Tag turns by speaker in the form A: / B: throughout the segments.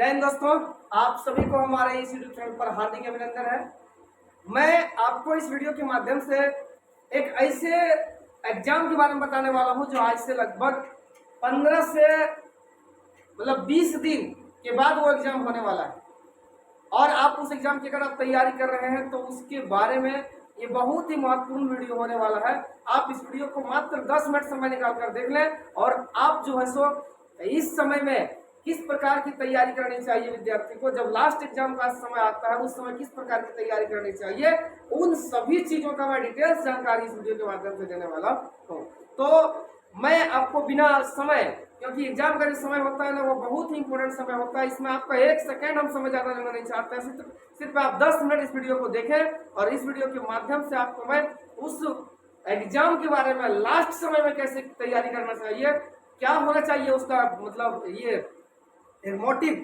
A: जय हिंद दोस्तों, आप सभी को हमारे इस यूट्यूब चैनल पर हार्दिक अभिनंदन है। मैं आपको इस वीडियो के माध्यम से एक ऐसे एग्जाम के बारे में बताने वाला हूं जो आज से लगभग 15 से 20 दिन के बाद वो एग्जाम होने वाला है। और आप उस एग्जाम की अगर आप तैयारी कर रहे हैं तो उसके बारे में ये बहुत ही महत्वपूर्ण वीडियो होने वाला है। आप इस वीडियो को मात्र 10 मिनट समय निकाल कर देख लें और आप जो है सो इस समय में किस प्रकार की तैयारी करनी चाहिए विद्यार्थी को, जब लास्ट एग्जाम का समय आता है उस समय किस प्रकार की तैयारी करनी चाहिए, उन सभी चीजों का मैं डिटेल्स जानकारी इस वीडियो के माध्यम से देने वाला हूँ। तो मैं आपको बिना समय, क्योंकि एग्जाम का जो समय होता है ना वो बहुत ही इंपॉर्टेंट समय होता है, इसमें आपका 1 सेकंड हम समय ज्यादा लेना नहीं चाहते हैं। सिर्फ आप 10 मिनट इस वीडियो को देखें और इस वीडियो के माध्यम से आपको मैं उस एग्जाम के बारे में लास्ट समय में कैसे तैयारी करना चाहिए, क्या होना चाहिए उसका मतलब ये मोटिव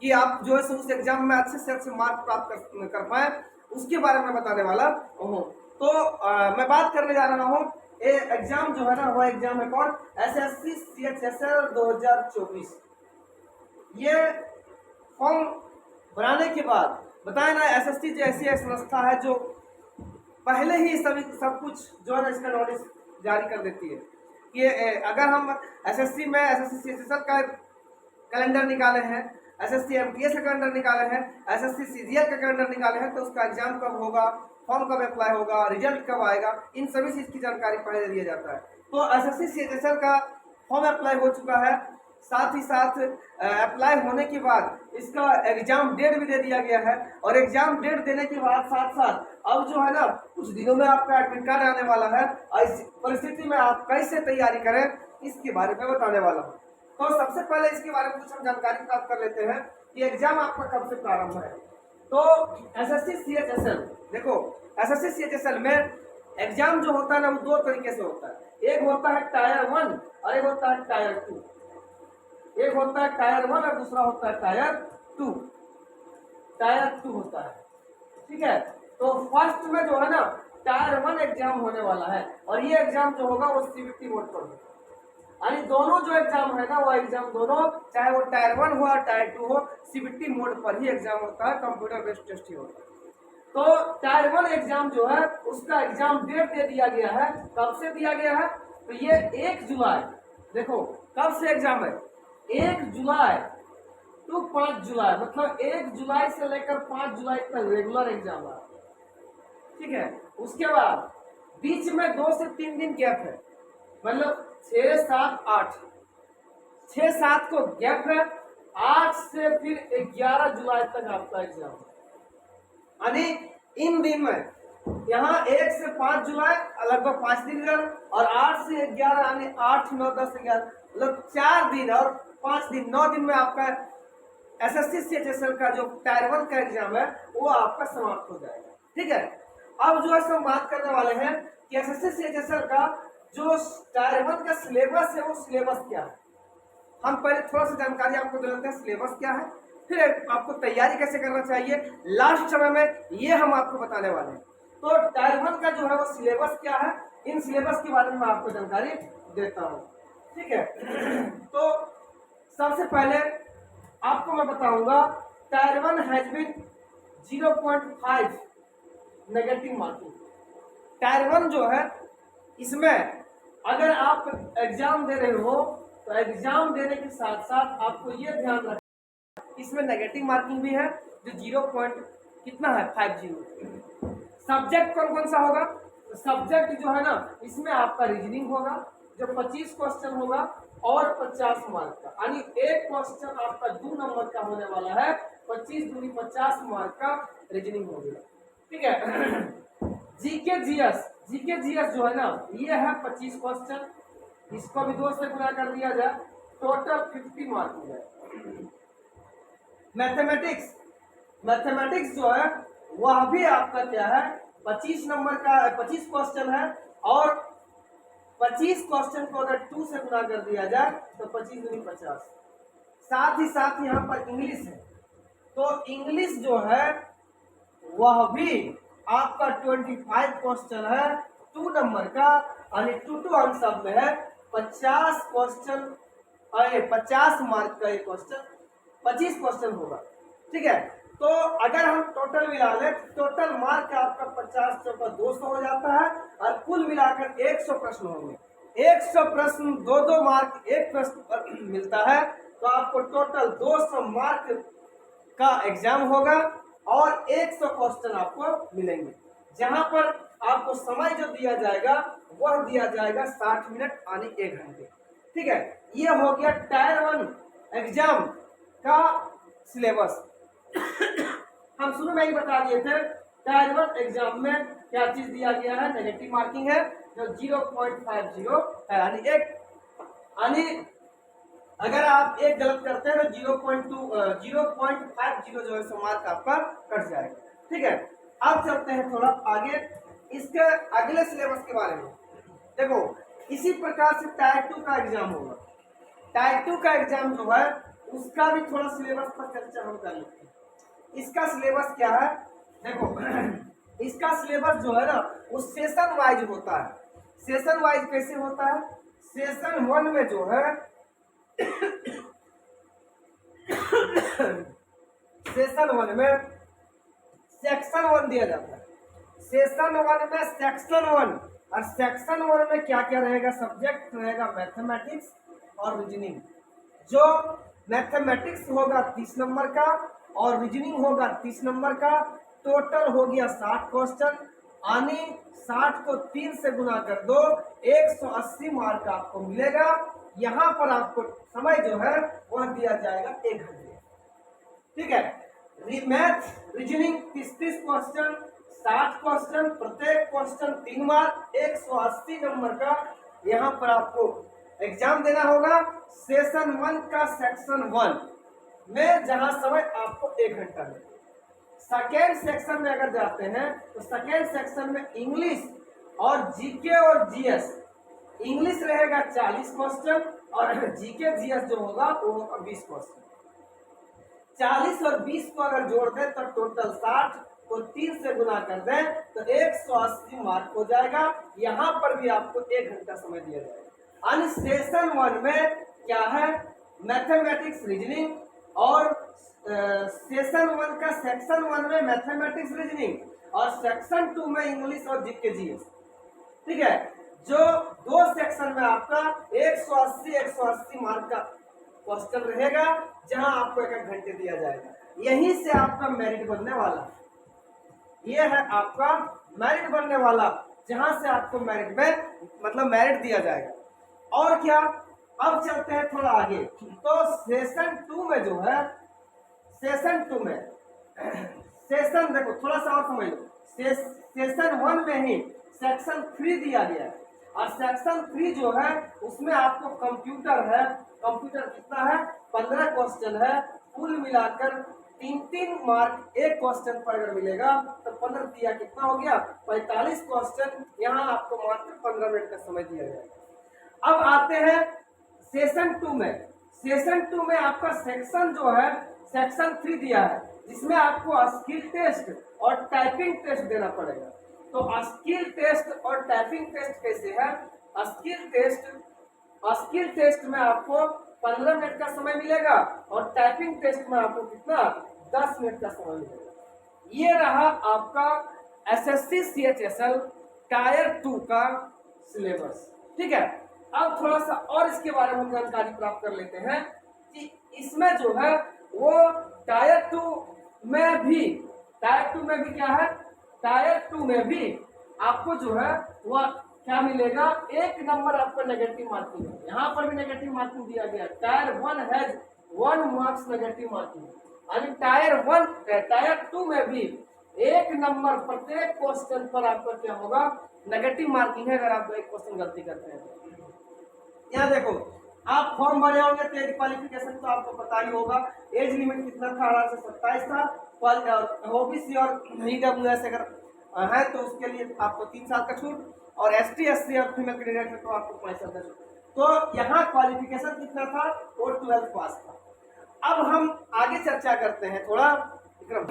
A: कि आप जो है उस एग्जाम में अच्छे से अच्छे मार्क प्राप्त कर पाए, उसके बारे में बताने वाला हूँ। तो मैं बात करने जा रहा हूँ एग्जाम जो है ना वो एग्जाम है कौन, एसएससी CHSL 2024। ये फॉर्म बनाने के बाद बताए ना, एसएससी जैसी एक संस्था है जो पहले ही सब कुछ जो है ना इसका नोटिस जारी कर देती है कि अगर हम एसएससी में एसएससी CHSL का कैलेंडर निकाले हैं, एसएससी MTS का कैलेंडर निकाले हैं, एसएससी CGL का कैलेंडर निकाले हैं, तो उसका एग्जाम कब होगा, फॉर्म कब अप्लाई होगा, रिजल्ट कब आएगा, इन सभी चीज की जानकारी पहले दिया जाता है। तो एसएससी CHSL का फॉर्म अप्लाई हो चुका है, साथ ही साथ अप्लाई होने के बाद इसका एग्जाम डेट भी दे दिया गया है। और एग्जाम डेट देने के बाद साथ साथ अब जो है ना कुछ दिनों में आपका एडमिट कार्ड आने वाला है। इस परिस्थिति में आप कैसे तैयारी करें इसके बारे में बताने वाला हूँ। तो सबसे पहले इसके बारे में कुछ हम जानकारी प्राप्त कर लेते हैं कि एग्जाम आपका कब से प्रारंभ है। तो एसएससी CHSL, देखो एसएससी CHSL में एग्जाम जो होता है ना वो 2 तरीके से होता है। एक होता है टायर 1 और एक होता है टायर 2। एक होता है टायर 1 और दूसरा होता है टायर 2। टायर 2 होता है, ठीक है। तो फर्स्ट में जो है ना टायर 1 एग्जाम होने वाला है और ये एग्जाम जो होगा वो CBT मोड पर होगा। यानी दोनों जो एग्जाम है ना वो एग्जाम दोनों, चाहे वो टायर 1 हो और टायर 2 हो, CBT मोड पर ही एग्जाम होता है, कंप्यूटर बेस्ड टेस्ट ही होता है। तो टायर 1 एग्जाम जो है उसका एग्जाम डेट दे दिया गया है। कब से दिया गया है, तो ये 1 जुलाई, देखो कब से एग्जाम है, 1 जुलाई टू 5 जुलाई, मतलब 1 जुलाई से लेकर 5 जुलाई तक रेगुलर एग्जाम है, ठीक है। उसके बाद बीच में 2 से 3 दिन गैप है, मतलब 6, 7, 8, 6, 7 को गैप है। 8 से फिर 11 जुलाई तक आपका एग्जाम है। यानी इन दिन में यहाँ 1 से 5 जुलाई लगभग 5 दिन इधर, और 8 से 11 यानी 8, 9, 10, 11 मतलब 4 दिन और 5 दिन, 9 दिन में आपका एसएससी CHSL का जो टायर 1 का एग्जाम है वो आपका समाप्त हो जाएगा, ठीक है। अब जो है हम बात करने वाले हैं कि एसएससी CHSL का जो टायर 1 का सिलेबस है वो सिलेबस क्या है। हम पहले थोड़ा सा जानकारी आपको दे देते हैं सिलेबस क्या है, फिर आपको तैयारी कैसे करना चाहिए लास्ट समय में ये हम आपको बताने वाले हैं। तो टायर 1 का जो है वो सिलेबस क्या है, इन सिलेबस के बारे में मैं आपको जानकारी देता हूँ, ठीक है। तो सबसे पहले आपको मैं बताऊंगा tier 1 has been 0.5 negative marking. Tier 1 जो है इसमें अगर आप एग्जाम दे रहे हो तो एग्जाम देने के साथ साथ आपको ये ध्यान रखना इसमें नेगेटिव मार्किंग भी है जो 0 कितना है 50। सब्जेक्ट कौन कौन सा होगा, तो सब्जेक्ट जो है ना इसमें आपका रीजनिंग होगा जो 25 क्वेश्चन होगा और 50 मार्क का, यानी एक क्वेश्चन आपका 2 नंबर का होने वाला है। 25 दूनी 50 मार्क का रीजनिंग हो गया, ठीक है। जीके जीएस जो है ना ये है 25 क्वेश्चन, इसको भी 2 से गुना कर दिया जाए, टोटल 50 मार्क हो जाए। मैथमेटिक्स जो है वह भी आपका क्या है 25 नंबर का 25 क्वेश्चन है, और 25 क्वेश्चन को अगर 2 से गुना कर दिया जाए तो 25 दूनी 50। साथ ही साथ यहाँ पर इंग्लिश है, तो इंग्लिश जो है वह भी आपका 25 क्वेश्चन है 2 नंबर का, यानी 2 आंसर में है 50 क्वेश्चन, 50 मार्क का एक क्वेश्चन 25 क्वेश्चन होगा। ठीक है, तो अगर हम टोटल मिला लें तो टोटल मार्क आपका 50 चौका 200 हो जाता है और कुल मिलाकर 100 प्रश्न होंगे। 100 प्रश्न 2-2 मार्क एक प्रश्न पर मिलता है, तो आपको टोटल 200 मार्क का एग्जाम होगा और 100 क्वेश्चन आपको मिलेंगे, जहां पर आपको समय जो दिया जाएगा वह दिया जाएगा 60 मिनट यानी 1 घंटे। ठीक है, ये हो गया टायर 1 एग्जाम का सिलेबस। हम शुरू में ही बता दिए थे टायर 1 एग्जाम में क्या चीज दिया गया है, नेगेटिव मार्किंग है जो 0.50 है, यानी अगर आप एक गलत करते हैं तो 0.50 जो है सो मार्क आपका कट जाएगा। ठीक है, अब चलते हैं थोड़ा आगे इसके अगले सिलेबस के बारे में। देखो इसी प्रकार से टायर 2 का एग्जाम होगा। टायर 2 का एग्जाम जो है उसका भी थोड़ा सिलेबस पर चर्चा हम कर लेते हैं। इसका सिलेबस क्या है, देखो इसका सिलेबस जो है ना वो सेशन वाइज होता है। सेशन वाइज कैसे होता है, सेशन 1 में जो है सेशन 1 में सेक्शन 1 दिया जाता है। सेशन 1 में सेक्शन 1, और सेक्शन 1 में क्या क्या रहेगा, सब्जेक्ट रहेगा मैथमेटिक्स और रीजनिंग। जो मैथमेटिक्स होगा 30 नंबर का और रीजनिंग होगा 30 नंबर का। टोटल हो गया 60 क्वेश्चन, यानी 60 को 3 से गुना कर दो, 180 मार्क आपको मिलेगा। यहाँ पर आपको समय जो है वह दिया जाएगा 1 घंटे। ठीक है, मैथ रीजनिंग 30 क्वेश्चन, 60 क्वेश्चन, प्रत्येक क्वेश्चन 3 मार्क, 180 नंबर का यहाँ पर आपको एग्जाम देना होगा। सेशन 1 का सेक्शन 1 में जहां समय आपको 1 घंटा मिलेगा। सेकेंड सेक्शन में अगर जाते हैं तो सेकेंड सेक्शन में इंग्लिश और जीके और जीएस। इंग्लिश रहेगा 40 क्वेश्चन और जीके जीएस जो होगा वो होगा 20 क्वेश्चन। 40 और 20 को अगर जोड़ दें तो टोटल 60 को 3 से गुना कर दें तो 180 मार्क हो जाएगा। यहाँ पर भी आपको 1 घंटा समय दिया जाएगा। यानी सेशन 1 में क्या है, मैथमेटिक्स रीजनिंग, और सेशन 1 का सेक्शन 1 में मैथमेटिक्स रीजनिंग और सेक्शन 2 में इंग्लिश और जीके जीएस। ठीक है, जो 2 सेक्शन में आपका 180 मार्क का क्वेश्चन रहेगा, जहां आपको 1 घंटे दिया जाएगा। यहीं से आपका मेरिट बनने वाला, ये है आपका मेरिट बनने वाला, जहां से आपको मेरिट में मतलब मेरिट दिया जाएगा। और क्या, अब चलते हैं थोड़ा आगे। तो सेशन 2 में जो है, सेशन 2 में सेशन देखो थोड़ा सा और समझ लो, सेशन 1 में ही सेक्शन 3 दिया गया है, और सेक्शन 3 जो है उसमें आपको कंप्यूटर है। कंप्यूटर कितना है, 15 क्वेश्चन है, कुल मिलाकर 3-3 मार्क एक क्वेश्चन पर अगर मिलेगा तो 15 दिया कितना हो गया, 45 क्वेश्चन। यहाँ आपको मात्र 15 मिनट का समय दिया जाएगा। अब आते हैं सेशन 2 में। सेशन 2 में आपका सेक्शन जो है सेक्शन 3 दिया है, जिसमें आपको स्किल टेस्ट और टाइपिंग टेस्ट देना पड़ेगा। तो स्किल टेस्ट और टाइपिंग टेस्ट कैसे है, स्किल टेस्ट में आपको 15 मिनट का समय मिलेगा और टाइपिंग टेस्ट में आपको कितना, 10 मिनट का समय मिलेगा। ये रहा आपका एसएससी सीएचएसएल टायर 2 का सिलेबस। ठीक है, अब थोड़ा सा और इसके बारे में जानकारी प्राप्त कर लेते हैं कि इसमें जो है वो टायर 2 में भी क्या है, टायर 2 में भी आपको जो है वह क्या मिलेगा, 1 नंबर आपको नेगेटिव मार्किंग है। यहाँ पर भी नेगेटिव मार्किंग दिया गया। Tyre 1 has 1 marks negative marking, यानी टायर 2 में भी 1 नंबर प्रत्येक क्वेश्चन पर आपका क्या होगा, नेगेटिव मार्किंग है अगर आप एक क्वेश्चन गलती करते हैं। यहाँ देखो आप फॉर्म भरे होंगे तो एज क्वालिफिकेशन तो आपको पता ही होगा। एज लिमिट कितना था, 18 से 27 था। ओबीसी और ईडब्ल्यूएस अगर है तो उसके लिए आपको 3 साल का छूट, और एसटी एससी और फीमेल कैंडिडेट है तो आपको 5 साल का छूट। तो यहाँ क्वालिफिकेशन कितना था, वो 12th पास था। अब हम आगे चर्चा करते हैं थोड़ा विक्रम।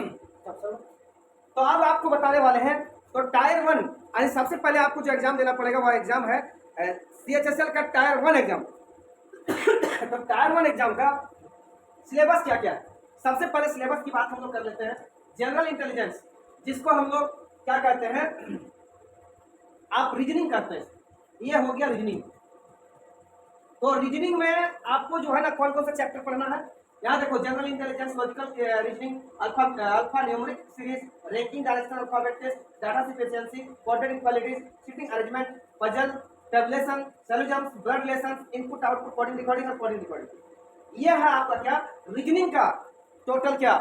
A: तो अब आपको बताने वाले हैं तो टायर 1, यानी सबसे पहले आपको जो एग्जाम देना पड़ेगा वह एग्जाम है सीएचएसएल का टायर 1 एग्जाम। तो टायर 1 एग्जाम का सिलेबस क्या क्या है। सबसे पहले सिलेबस की बात हम लोग कर लेते हैं। जनरल इंटेलिजेंस, जिसको हम लोग क्या कहते हैं, आप रीजनिंग करते हैं, ये हो गया रीजनिंग। तो रीजनिंग में आपको जो है ना कौन कौन सा चैप्टर पढ़ना है, यहाँ देखो, general intelligence, logical reasoning, alphanumeric series, ranking, directional alphabet test, data sufficiency, quadratic equalities, seating arrangement, puzzle, tabulation, solutions, blood relations, input output, coding recording और कोडिंग रिकॉर्डिंग। ये है आपका क्या, रीजनिंग का टोटल क्या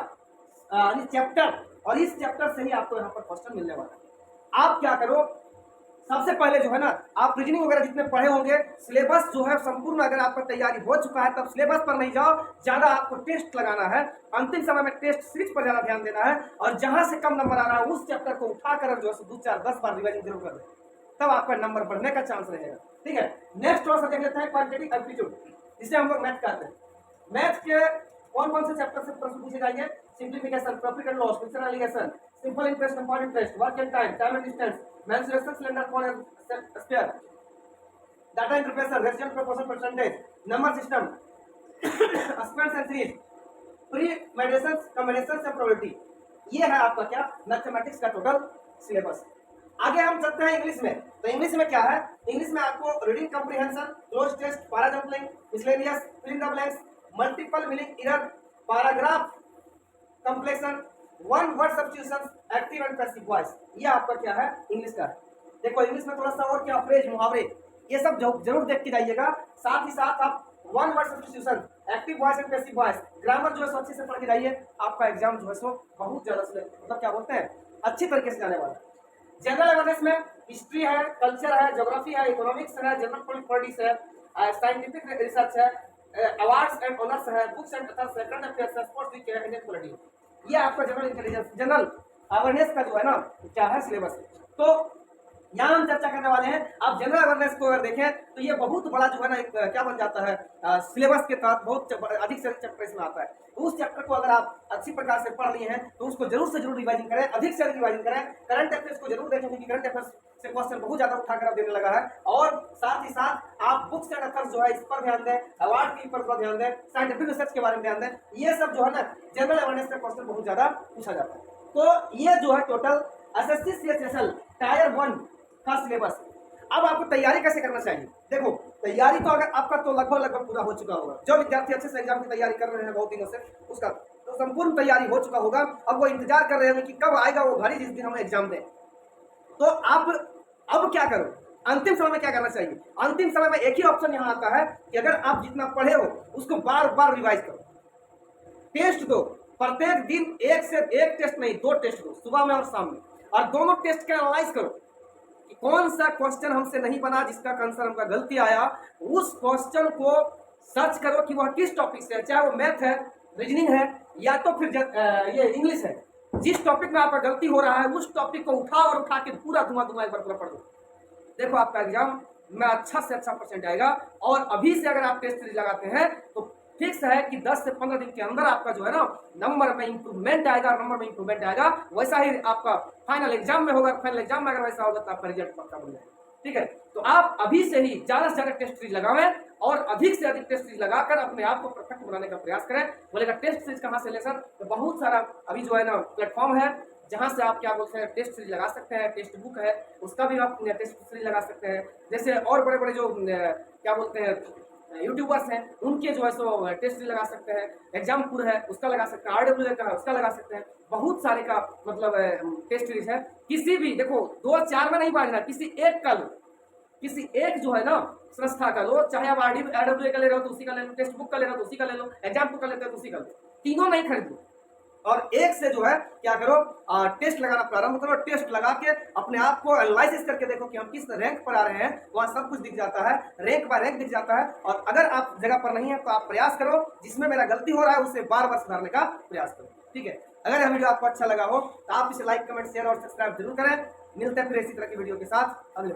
A: चैप्टर। और इस chapter से ही आपको यहाँ पर क्वेश्चन मिलने वाला है। आप क्या करो, सबसे पहले जो है ना, आप रीजनिंग वगैरह जितने पढ़े होंगे, सिलेबस जो है संपूर्ण अगर आपका तैयारी हो चुका है, तब सिलेबस पर नहीं जाओ, ज्यादा आपको टेस्ट लगाना है। अंतिम समय में टेस्ट सीरीज पर ज्यादा ध्यान देना है, और जहां से कम नंबर आ रहा है उस चैप्टर को उठाकर जो है 2, 4, 10 बार रिवाइजन जरूर कर दें, तब आपका नंबर बढ़ने का चांस रहेगा। ठीक है, नेक्स्ट थोड़ा सा देख लेते हैं क्वांटिटेटिव एप्टीट्यूड, जिसे हम लोग मैथ कहते हैं। मैथ के कौन कौन से चैप्टर से प्रश्न पूछे जाएंगे, simplification, profit and loss, mixture alligation, simple interest, compound interest, work and time, time and distance, mensuration, cylinder, कोण and square, data interpretation, ratio, proportion, percentage, number system, square and series, pre medicine, combination से probability. ये है आपका क्या, mathematics का total syllabus. आगे हम चलते हैं इंग्लिश में। तो इंग्लिश में क्या है, इंग्लिश में आपको reading comprehension, cloze test, parajumbling, miscellaneous, fill in the blanks, multiple meaning error, paragraph completion, one word substitution, active and passive voice. ये आपका क्या है, इंग्लिश का। देखो इंग्लिश में थोड़ा सा और क्या, फ्रेज, मुहावरे, ये सब जरूर देख के जाइएगा। साथ ही साथ आप one word substitution, active voice and passive voice, grammar जो है अच्छे से पढ़ के जाइए। आपका एग्जाम जो है सो बहुत ज्यादा मतलब क्या बोलते हैं, अच्छी तरीके से जाने वाला है। जनरल अवेयरनेस में हिस्ट्री है, कल्चर है, ज्योग्राफी है, इकोनॉमिक्स है, जनरल पॉलिटिक्स है, साइंटिफिक रिसर्च है, अवार्ड्स एंड ऑनर्स है, बुक्स एंड अथर्स है, करंट अफेयर्स है, स्पोर्ट्स वीक है, इंडियन पॉलिटी। ये आपका जनरल इंटेलिजेंस, जनरल अवेयरनेस का जो है ना क्या है सिलेबस। तो यहाँ हम चर्चा करने वाले हैं। आप जनरल अवेयरनेस को अगर देखें तो ये बहुत बड़ा जो है ना एक क्या बन जाता है, सिलेबस के तहत बहुत अधिक से अधिक चैप्टर इसमें आता है। तो उस चैप्टर को अगर आप अच्छी प्रकार से पढ़ लिए हैं तो उसको जरूर से जरूर रिवाइजिंग करें, अधिक से अधिक रिवाइजिंग करें। करंट अफेयर्स को जरूर देखें, क्योंकि करंट अफेयर्स से क्वेश्चन बहुत ज्यादा उठाकर आप देने लगा है। और साथ ही साथ आप बुक्स एंड अथर्स जो है इस पर ध्यान दें, अवार्ड के ऊपर ध्यान दें, साइंटिफिक रिसर्च के बारे में ध्यान दें। ये सब जो है ना जनरल अवेयरनेस का क्वेश्चन बहुत ज्यादा पूछा जाता है। तो ये जो है टोटल एसएससी सीएचएसएल टायर 1 का सिलेबस। अब आपको तैयारी कैसे करना चाहिए, देखो तैयारी तो अगर आपका तो लगभग पूरा हो चुका होगा। जो विद्यार्थी अच्छे से एग्जाम की तैयारी कर रहे हैं बहुत दिनों से, उसका तो संपूर्ण तैयारी हो चुका होगा। अब वो इंतजार कर रहे होंगे कि कब आएगा वो घड़ी जिस दिन हम एग्जाम दें। तो आप अब क्या करो, अंतिम समय में क्या करना चाहिए, अंतिम समय में एक ही ऑप्शन यहाँ आता है कि अगर आप जितना पढ़े हो उसको बार बार रिवाइज करो, टेस्ट दो। प्रत्येक दिन एक से एक टेस्ट नहीं, 2 टेस्ट दो, सुबह में और शाम में, और दोनों टेस्ट का एनालाइज करो कि कौन सा क्वेश्चन हमसे नहीं बना, जिसका आंसर हमका गलती आया। उस क्वेश्चन को सर्च करो कि वह किस टॉपिक से है, चाहे वो मैथ है, रीजनिंग है, या तो फिर ये इंग्लिश है। जिस टॉपिक में आपका गलती हो रहा है उस टॉपिक को उठाओ और उठा के पूरा धुआं एक बार पूरा पढ़ दो। देखो आपका एग्जाम में अच्छा से अच्छा परसेंट आएगा। और अभी से अगर आप टेस्ट सीरीज लगाते हैं तो फिक्स है कि 10 से 15 दिन के अंदर आपका जो है ना नंबर में इंप्रूवमेंट आएगा, वैसा ही आपका फाइनल एग्जाम में होगा। फाइनल एग्जाम में अगर वैसा होगा तो आपका रिजल्ट पक्का बन जाएगा। ठीक है, तो आप अभी से ही ज्यादा से ज्यादा टेस्ट सीरीज लगावें और अधिक से अधिक टेस्ट सीरीज लगाकर अपने आप को परफेक्ट बनाने का प्रयास करें। बोलेगा टेस्ट सीरीज कहाँ से ले सर, तो बहुत सारा अभी जो है ना प्लेटफॉर्म है जहां से आप क्या बोलते हैं टेस्ट सीरीज लगा सकते हैं। टेक्स्ट बुक है उसका भी आप टेस्ट सीरीज लगा सकते हैं। जैसे और बड़े बड़े जो क्या बोलते हैं यूट्यूबर्स हैं उनके जो है सो टेस्ट सीरीज लगा सकते हैं। एग्जामपुर है उसका लगा सकते हैं, RWA का है उसका लगा सकते हैं। बहुत सारे का मतलब टेस्ट सीरीज है। किसी भी देखो 2-4 में नहीं बांटना, किसी एक का लो, किसी एक जो है ना संस्था का लो, चाहे आप RWA का ले रहे हो तो उसी का ले लो, टेक्स्ट बुक का ले रहे हो तो उसी का ले लो, एग्जामपुर का लेते हो तो उसी का लो, तीनों नहीं खरीदो। और एक से जो है क्या करो टेस्ट लगाना प्रारंभ करो। टेस्ट लगा के अपने आप को एनालिसिस करके देखो कि हम किस रैंक पर आ रहे हैं, वहाँ सब कुछ दिख जाता है, रैंक बाय रैंक दिख जाता है। और अगर आप जगह पर नहीं है तो आप प्रयास करो, जिसमें मेरा गलती हो रहा है उसे बार बार सुधारने का प्रयास करो। ठीक है, अगर यह वीडियो आपको अच्छा लगा हो तो आप इसे लाइक, कमेंट, शेयर और सब्सक्राइब जरूर करें। मिलते हैं फिर इसी तरह की वीडियो के साथ अगले